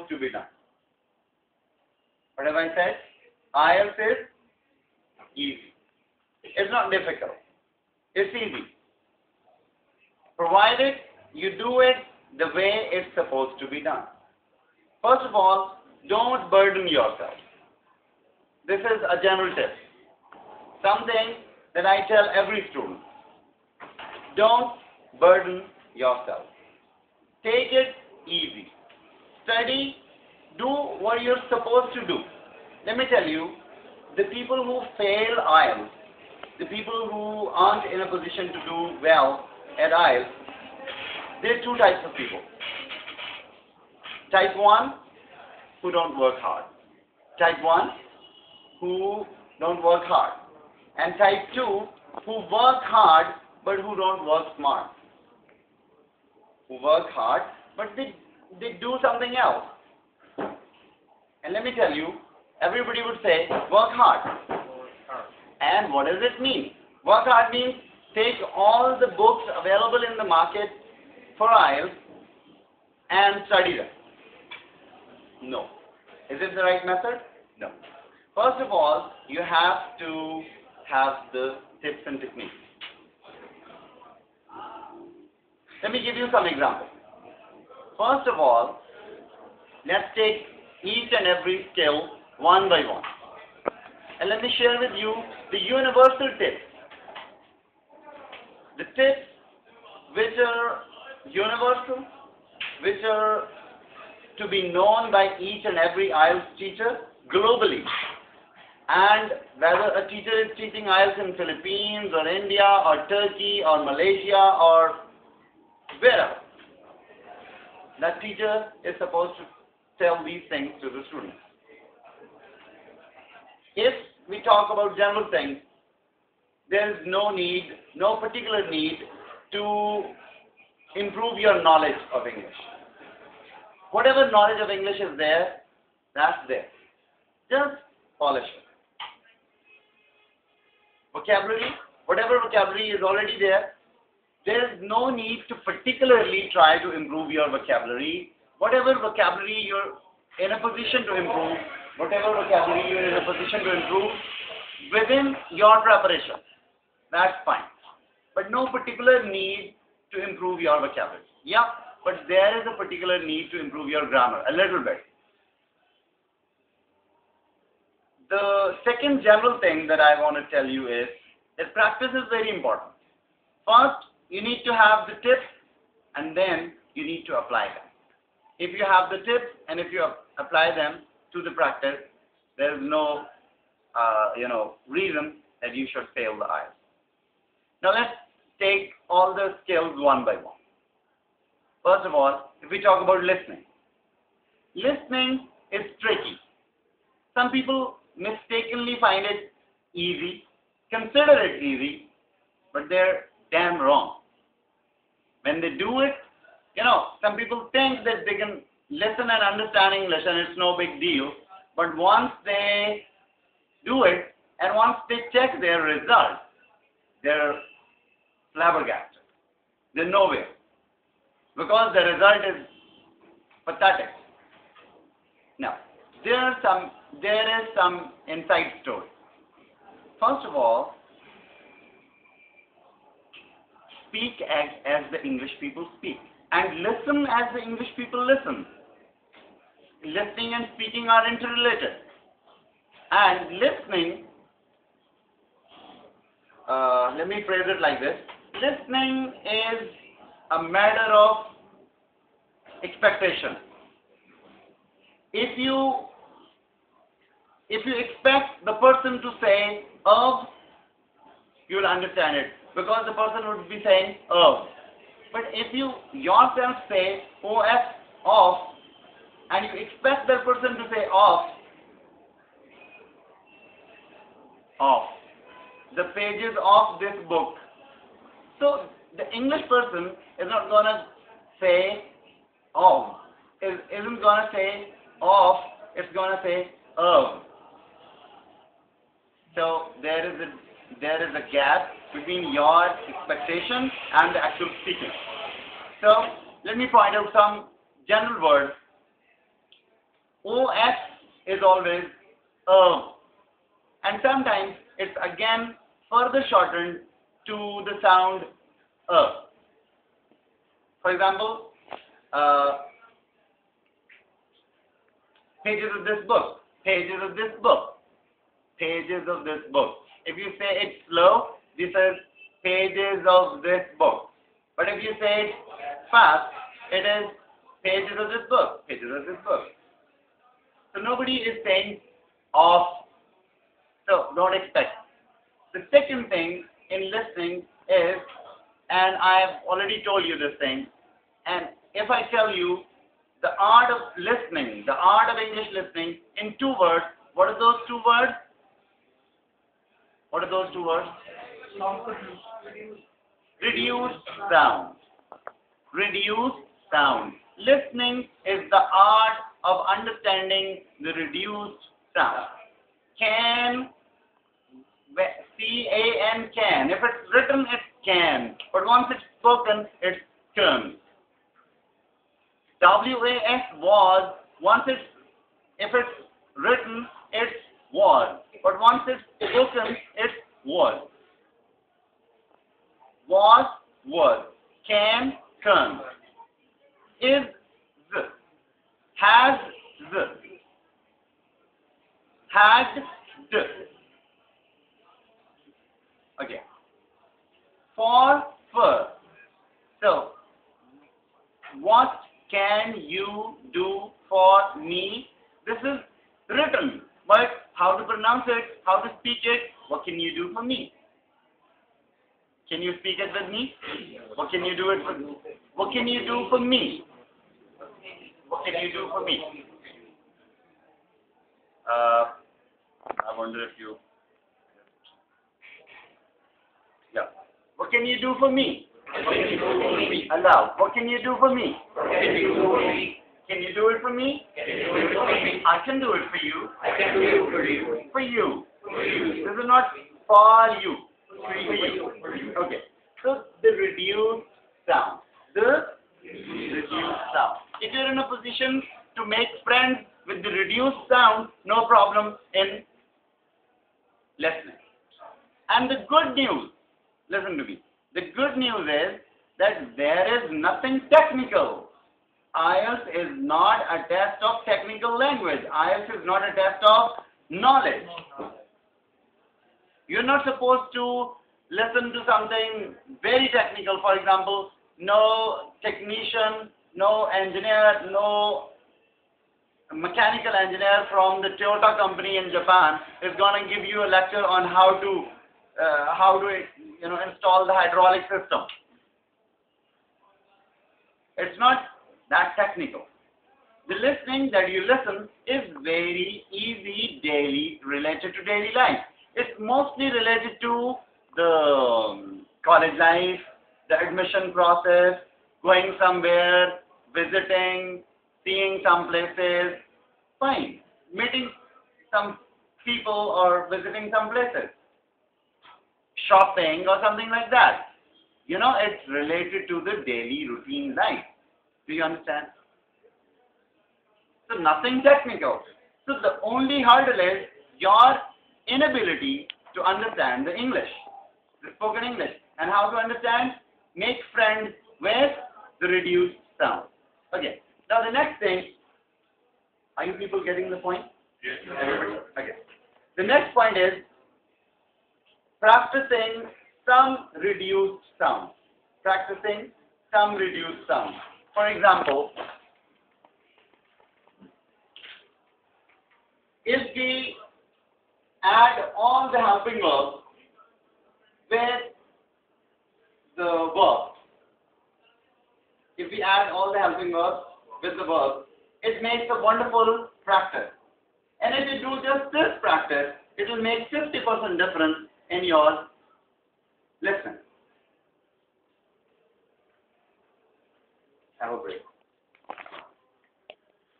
supposed to be done. What have I said? IELTS is easy. It's not difficult. It's easy. Provided you do it the way it's supposed to be done. First of all, don't burden yourself. This is a general tip. Something that I tell every student. Don't burden yourself. Take it easy. Study. Do what you're supposed to do. Let me tell you, the people who fail IELTS, the people who aren't in a position to do well at IELTS, there are two types of people. Type 1, who don't work hard. Type 1, who don't work hard. And type 2, who work hard but who don't work smart. Who work hard but they do something else. And let me tell you, everybody would say, work hard. And what does it mean? Work hard means take all the books available in the market for IELTS and study them. No. Is it the right method? No. First of all, you have to have the tips and techniques. Let me give you some examples. First of all, let's take each and every skill one by one. And let me share with you the universal tips. The tips which are universal, which are to be known by each and every IELTS teacher globally. And whether a teacher is teaching IELTS in Philippines or India or Turkey or Malaysia or wherever, that teacher is supposed to tell these things to the students. If we talk about general things, there is no particular need to improve your knowledge of English. Whatever knowledge of English is there, that's there. Just polish it. Vocabulary, whatever vocabulary is already there, there is no need to particularly try to improve your vocabulary. Whatever vocabulary you're in a position to improve, whatever vocabulary you're in a position to improve within your preparation, that's fine. But no particular need to improve your vocabulary. Yeah, but there is a particular need to improve your grammar a little bit. The second general thing that I want to tell you is that practice is very important. First, you need to have the tips and then you need to apply them. If you have the tips and if you apply them to the practice, there is no reason that you should fail the IELTS. Now let's take all the skills one by one. First of all, if we talk about listening. Listening is tricky. Some people mistakenly find it easy, consider it easy, but they're damn wrong. When they do it, some people think that they can listen and understand English and it's no big deal, but once they do it and once they check their result, they're flabbergasted. They're nowhere because the result is pathetic. Now, there is some inside story. First of all, speak as the English people speak and listen as the English people listen. Listening and speaking are interrelated. And listening, let me phrase it like this. Listening is a matter of expectation. If you expect the person to say of, you will understand it because the person would be saying of. But if you yourself say of and you expect that person to say of the pages of this book, so the English person is not going to say of, isn't going to say of, it's going to say of. So there is a gap between your expectation and the actual speaking. So let me point out some general words OS is always and sometimes it's again further shortened to the sound For example, pages of this book, pages of this book, pages of this book. If you say it slow, this is pages of this book. But if you say it fast, it is pages of this book, pages of this book. So nobody is saying off, so don't expect. The second thing in listening is, and I've already told you this thing, and if I tell you the art of listening, the art of English listening in 2 words, what are those 2 words? What are those 2 words? Reduce sound. Reduce sound. Listening is the art of understanding the reduced sound. Can, C-A-N, can. If it's written, it's can. But once it's spoken, it's can. W-A-S, was. Once it's, if it's written, it's was. But once it's spoken, it's was. Was. Can, is, the. Has, the. Had, the. Okay. For, fur. So, what can you do for me? This is written, but how to pronounce it, how to speak it, what can you do for me? Can you speak it with me? What can you do it for me? What can you do for me? What can you do for me? I wonder if you... Yeah. What can you do for me? Allah, what can you do for me? Can you do it for me? I can do it for you. For you. This is not for you. For you. Okay. So the reduced sound. The reduced sound. If you're in a position to make friends with the reduced sound, no problem in listening. And the good news, listen to me. The good news is that there is nothing technical. IELTS is not a test of technical language. IELTS is not a test of knowledge. You're not supposed to listen to something very technical. For example, no technician, no engineer, no mechanical engineer from the Toyota company in Japan is going to give you a lecture on how to install the hydraulic system. It's not that technical. The listening that you listen is very easy, daily, related to daily life. It's mostly related to the college life, the admission process, going somewhere, visiting, seeing some places, fine. Meeting some people or visiting some places. Shopping or something like that. It's related to the daily routine life. Do you understand? So nothing technical. So the only hurdle is your inability to understand the English, the spoken English. And how to understand? Make friends with the reduced sound. Okay. Now the next thing, are you people getting the point? Yes. Everybody? Okay. The next point is practicing some reduced sound. Practicing some reduced sound. For example, if we add all the helping verbs with the verb, if we add all the helping verbs with the verb, it makes a wonderful practice. And if you do just this practice, it will make 50% difference in your listening. Have a break.